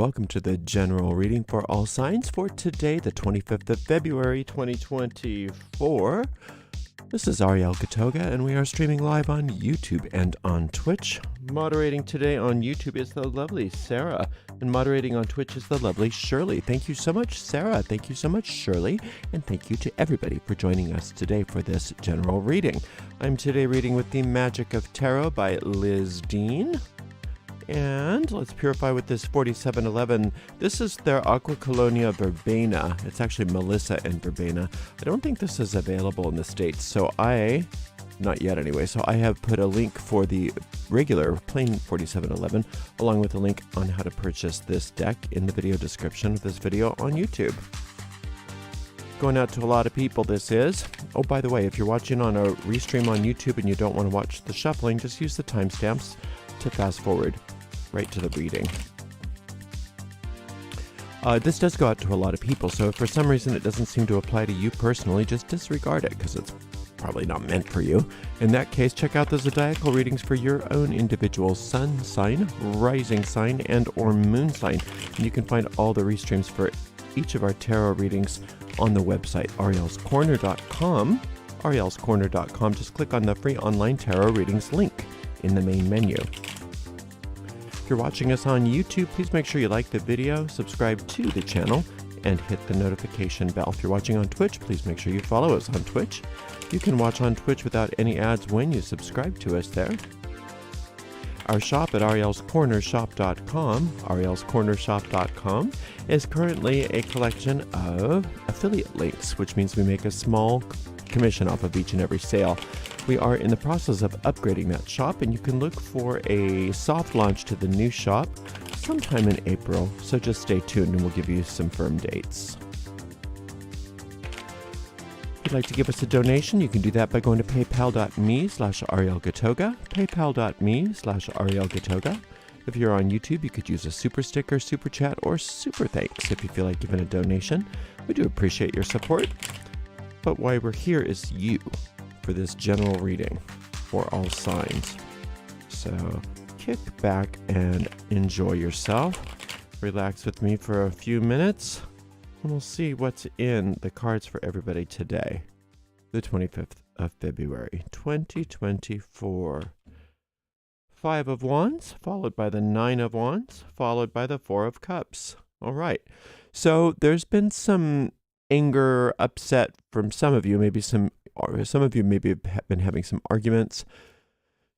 welcome to the general reading for all signs for today, the 25th of February, 2024. This is Ariel, Gatoga, and we are streaming live on YouTube and on Twitch. Moderating today on YouTube is the lovely Sarah, and moderating on Twitch is the lovely Shirley. Thank you so much, Sarah. Thank you so much, Shirley. And thank you to everybody for joining us today for this general reading. I'm today reading with The Magic of Tarot by Liz Dean. And let's purify with this 4711. This is their Aqua Colonia Verbena. It's actually Melissa and Verbena. I don't think this is available in the States, so not yet anyway, so I have put a link for the regular plain 4711 along with a link on how to purchase this deck in the video description of this video on YouTube. Going out to a lot of people, this is. Oh, by the way, if you're watching on a restream on YouTube and you don't want to watch the shuffling, just use the timestamps to fast forward right to the reading. This does go out to a lot of people, so if for some reason it doesn't seem to apply to you personally, just disregard it because it's probably not meant for you. In that case, check out the zodiacal readings for your own individual sun sign, rising sign, and or moon sign. And you can find all the restreams for each of our tarot readings on the website arielscorner.com. arielscorner.com. Just click on the free online tarot readings link in the main menu. If you're watching us on YouTube, please make sure you like the video, subscribe to the channel, and hit the notification bell. If you're watching on Twitch, please make sure you follow us on Twitch. You can watch on Twitch without any ads when you subscribe to us there. Our shop at arielscornershop.com, arielscornershop.com, is currently a collection of affiliate links, which means we make a small commission off of each and every sale. We are in the process of upgrading that shop, and you can look for a soft launch to the new shop sometime in April, so just stay tuned and we'll give you some firm dates. If you'd like to give us a donation, you can do that by going to paypal.me/arielgatoga, paypal.me/arielgatoga. If you're on YouTube, you could use a super sticker, super chat, or super thanks if you feel like giving a donation. We do appreciate your support. But why we're here is you for this general reading for all signs. So kick back and enjoy yourself. Relax with me for a few minutes, and we'll see what's in the cards for everybody today, the 25th of February, 2024. 5 of Wands, followed by the 9 of Wands, followed by the 4 of Cups. All right. So there's been some anger, upset from some of you. Some of you maybe have been having some arguments.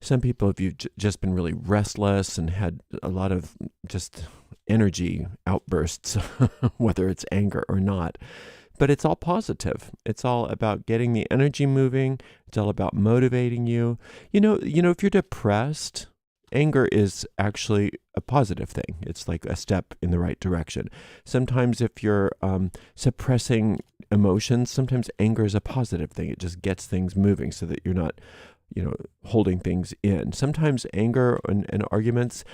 Some people have just been really restless and had a lot of just energy outbursts, whether it's anger or not. But it's all positive. It's all about getting the energy moving. It's all about motivating you. You know, if you're depressed, anger is actually a positive thing. It's like a step in the right direction. Sometimes if you're suppressing emotions, sometimes anger is a positive thing. It just gets things moving so that you're not, holding things in. Sometimes anger and arguments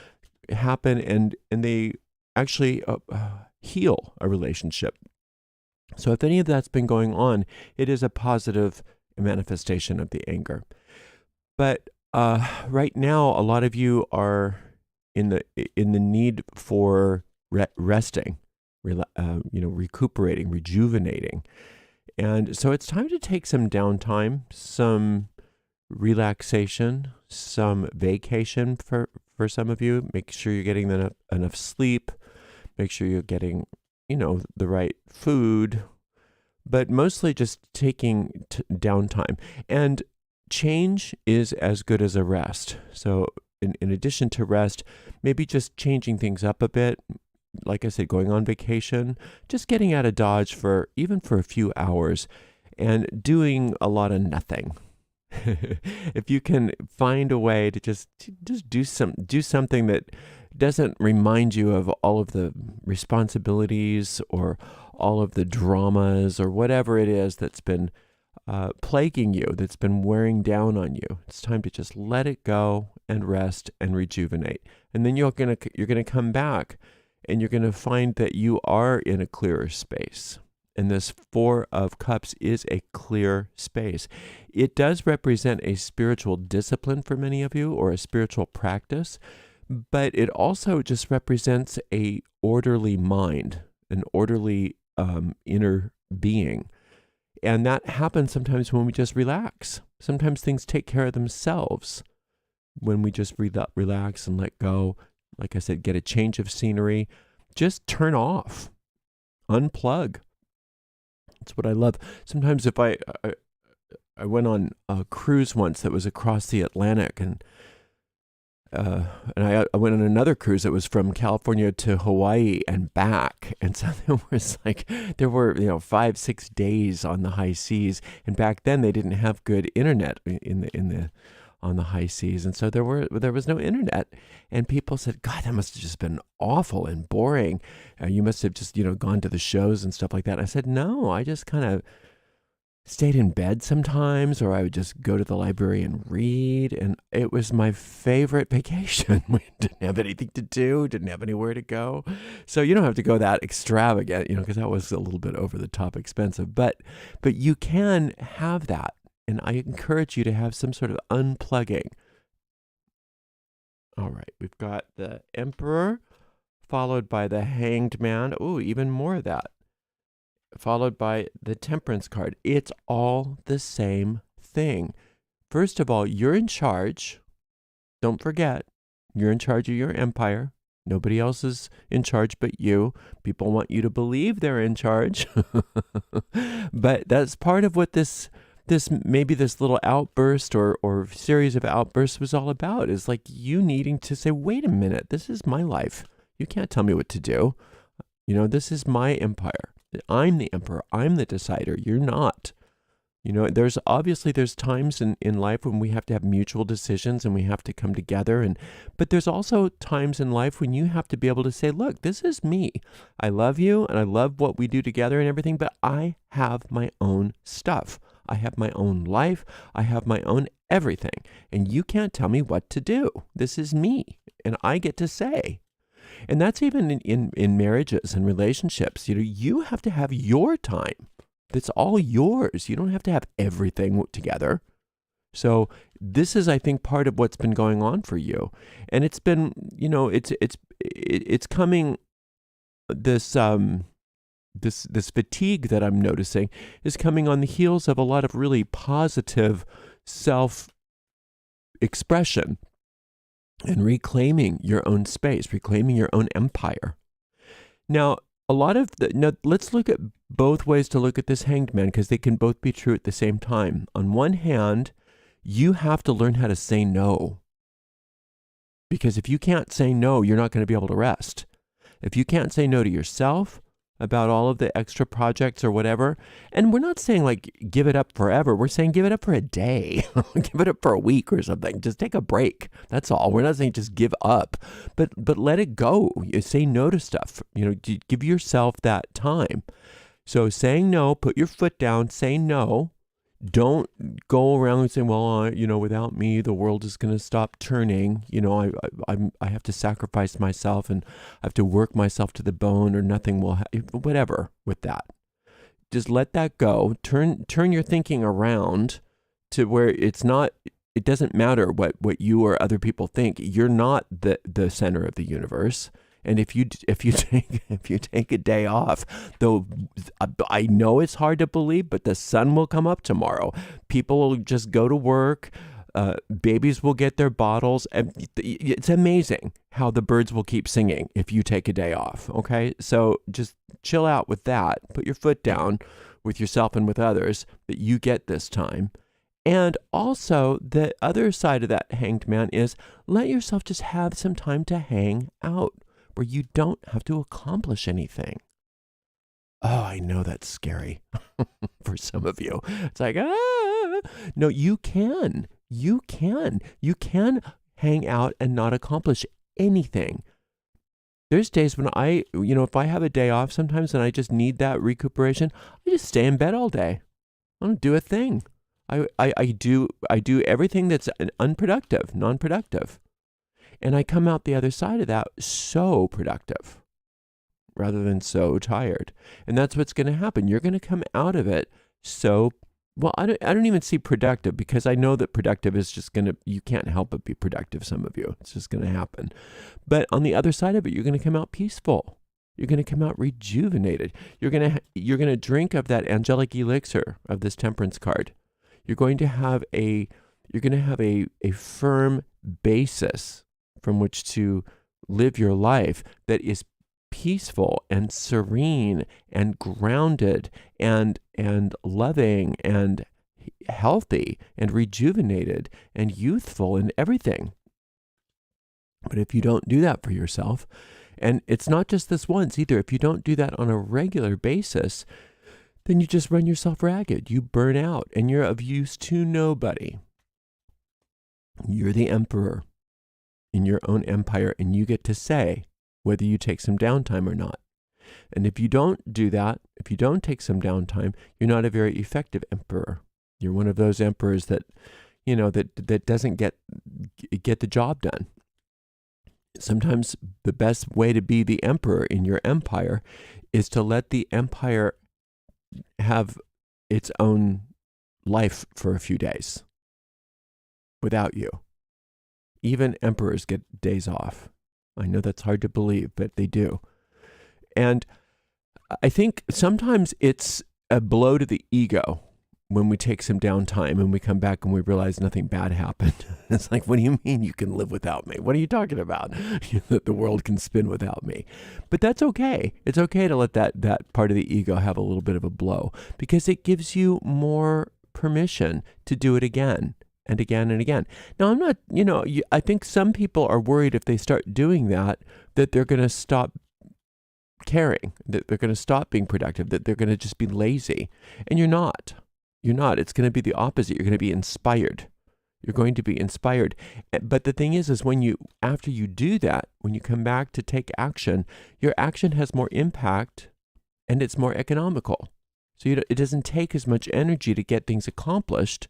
happen and they actually heal a relationship. So if any of that's been going on, it is a positive manifestation of the anger. But right now, a lot of you are in the need for resting, recuperating, rejuvenating, and so it's time to take some downtime, some relaxation, some vacation for some of you. Make sure you're getting enough sleep. Make sure you're getting the right food, but mostly just taking downtime. And change is as good as a rest. So in addition to rest, maybe just changing things up a bit. Like I said, going on vacation, just getting out of Dodge even for a few hours and doing a lot of nothing. If you can find a way to just do something that doesn't remind you of all of the responsibilities or all of the dramas or whatever it is that's been plaguing you, that's been wearing down on you. It's time to just let it go and rest and rejuvenate. And then you're gonna come back and you're gonna find that you are in a clearer space. And this 4 of Cups is a clear space. It does represent a spiritual discipline for many of you, or a spiritual practice, but it also just represents a orderly mind, an orderly inner being. And that happens sometimes when we just relax. Sometimes things take care of themselves when we just relax and let go. Like I said, get a change of scenery. Just turn off. Unplug. That's what I love. Sometimes if I went on a cruise once that was across the Atlantic, and I went on another cruise that was from California to Hawaii and back. And so there were 5-6 days on the high seas. And back then they didn't have good internet on the high seas. And so there was no internet. And people said, God, that must have just been awful and boring. You must have just, gone to the shows and stuff like that. And I said, no, I just kind of stayed in bed sometimes, or I would just go to the library and read. And it was my favorite vacation. We didn't have anything to do, didn't have anywhere to go. So you don't have to go that extravagant, because that was a little bit over the top expensive. But you can have that. And I encourage you to have some sort of unplugging. All right, we've got the Emperor, followed by the Hanged Man. Oh, even more of that. Followed by the Temperance card. It's all the same thing. First of all, you're in charge. Don't forget, you're in charge of your empire. Nobody else is in charge but you. People want you to believe they're in charge. But that's part of what this little outburst or series of outbursts was all about, is like you needing to say, wait a minute, this is my life. You can't tell me what to do. This is my empire. I'm the emperor. I'm the decider. You're not. There's times in life when we have to have mutual decisions and we have to come together. But there's also times in life when you have to be able to say, look, this is me. I love you and I love what we do together and everything, but I have my own stuff. I have my own life. I have my own everything. And you can't tell me what to do. This is me. And I get to say. And that's even in marriages and relationships. You have to have your time. It's all yours. You don't have to have everything together. So this is, I think, part of what's been going on for you. And it's been, it's coming, this fatigue that I'm noticing is coming on the heels of a lot of really positive self-expression. And reclaiming your own space, reclaiming your own empire. Now, let's look at both ways to look at this Hanged Man, because they can both be true at the same time. On one hand, you have to learn how to say no. Because if you can't say no, you're not going to be able to rest. If you can't say no to yourself about all of the extra projects or whatever, and we're not saying like give it up forever, we're saying give it up for a day, give it up for a week or something, just take a break, that's all. We're not saying just give up, but let it go. You say no to stuff, give yourself that time. So saying no, put your foot down, say no. Don't go around and say, well, without me, the world is going to stop turning. I have to sacrifice myself and I have to work myself to the bone, or nothing will whatever with that. Just let that go. Turn your thinking around to where it doesn't matter what you or other people think. You're not the center of the universe. And if you take a day off, though I know it's hard to believe, but the sun will come up tomorrow. People will just go to work. Babies will get their bottles. And it's amazing how the birds will keep singing if you take a day off. Okay, so just chill out with that. Put your foot down with yourself and with others that you get this time. And also, the other side of that Hanged Man is let yourself just have some time to hang out, where you don't have to accomplish anything. Oh, I know that's scary for some of you. It's like, no, you can hang out and not accomplish anything. There's days when if I have a day off sometimes and I just need that recuperation, I just stay in bed all day. I don't do a thing. I do everything that's unproductive, non-productive. And I come out the other side of that so productive rather than so tired. And that's what's going to happen. You're going to come out of it so well, I don't even see productive, because I know that productive is just you can't help but be productive, some of you. It's just going to happen. But on the other side of it, you're going to come out peaceful. You're going to come out rejuvenated. You're going to drink of that angelic elixir of this temperance card. You're going to have a firm basis from which to live your life that is peaceful and serene and grounded and loving and healthy and rejuvenated and youthful and everything. But if you don't do that for yourself, and it's not just this once either, if you don't do that on a regular basis, then you just run yourself ragged. You burn out and you're of use to nobody. You're the emperor in your own empire, and you get to say whether you take some downtime or not. And if you don't do that, if you don't take some downtime, you're not a very effective emperor. You're one of those emperors that, that doesn't get the job done. Sometimes the best way to be the emperor in your empire is to let the empire have its own life for a few days without you. Even emperors get days off. I know that's hard to believe, but they do. And I think sometimes it's a blow to the ego when we take some downtime and we come back and we realize nothing bad happened. It's like, what do you mean you can live without me? What are you talking about? That the world can spin without me. But that's okay. It's okay to let that part of the ego have a little bit of a blow, because it gives you more permission to do it again and again and again. Now, I'm not, I think some people are worried if they start doing that they're going to stop caring, that they're going to stop being productive, that they're going to just be lazy. And you're not. You're not. It's going to be the opposite. You're going to be inspired. You're going to be inspired. But the thing is after you do that, when you come back to take action, your action has more impact and it's more economical. So it doesn't take as much energy to get things accomplished,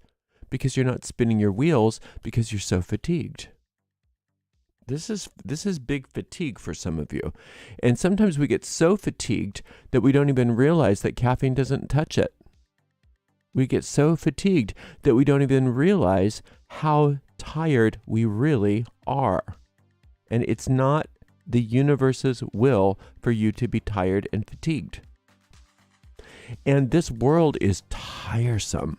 because you're not spinning your wheels because you're so fatigued. This is big fatigue for some of you. And sometimes we get so fatigued that we don't even realize that caffeine doesn't touch it. We get so fatigued that we don't even realize how tired we really are. And it's not the universe's will for you to be tired and fatigued. And this world is tiresome.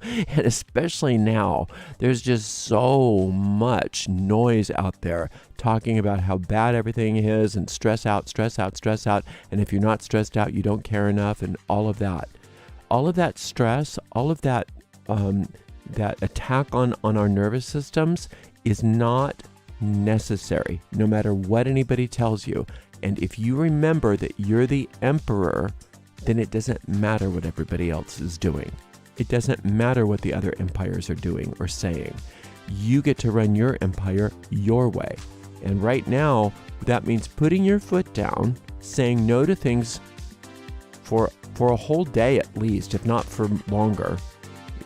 And especially now, there's just so much noise out there talking about how bad everything is, and stress out. And if you're not stressed out, you don't care enough, and all of that. All of that stress, all of that that attack on our nervous systems is not necessary, no matter what anybody tells you. And if you remember that you're the emperor, then it doesn't matter what everybody else is doing. It doesn't matter what the other empires are doing or saying. You get to run your empire your way. And right now, that means putting your foot down, saying no to things for a whole day at least, if not for longer,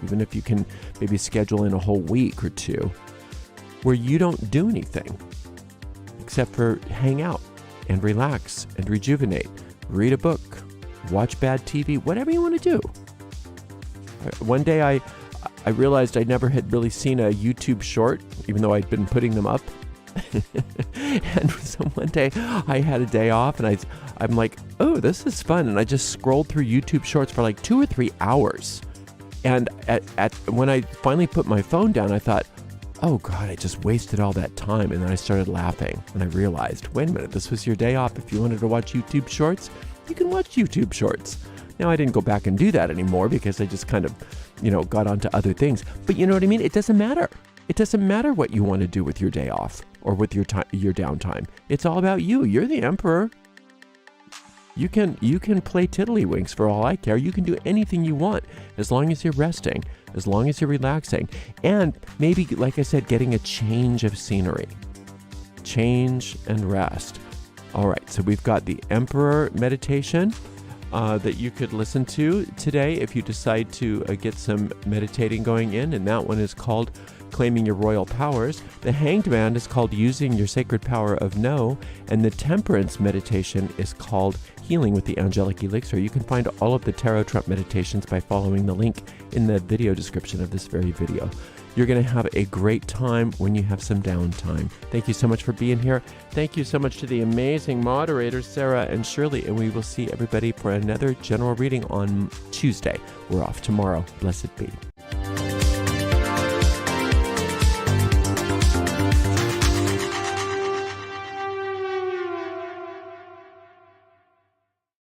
even if you can maybe schedule in a whole week or two, where you don't do anything except for hang out and relax and rejuvenate, read a book, watch bad TV, whatever you want to do. One day I realized I never had really seen a YouTube short, even though I'd been putting them up. And so one day I had a day off, and I'm like, oh, this is fun. And I just scrolled through YouTube shorts for like 2 or 3 hours. And when I finally put my phone down, I thought, oh God, I just wasted all that time. And then I started laughing, and I realized, wait a minute, this was your day off. If you wanted to watch YouTube shorts, you can watch YouTube shorts. Now, I didn't go back and do that anymore because I just kind of, got onto other things. But you know what I mean? It doesn't matter. It doesn't matter what you want to do with your day off or with your downtime. It's all about you. You're the emperor. You can play tiddlywinks for all I care. You can do anything you want as long as you're resting, as long as you're relaxing, and maybe, like I said, getting a change of scenery. Change and rest. All right, so we've got the Emperor meditation that you could listen to today if you decide to get some meditating going in, and that one is called Claiming Your Royal Powers. The Hanged Man is called Using Your Sacred Power of No, and the Temperance meditation is called healing with the angelic elixir. You can find all of the tarot trump meditations by following the link in the video description of this very video. You're going to have a great time when you have some downtime. Thank you so much for being here. Thank you so much to the amazing moderators, Sarah and Shirley, and we will see everybody for another general reading on Tuesday. We're off tomorrow. Blessed be.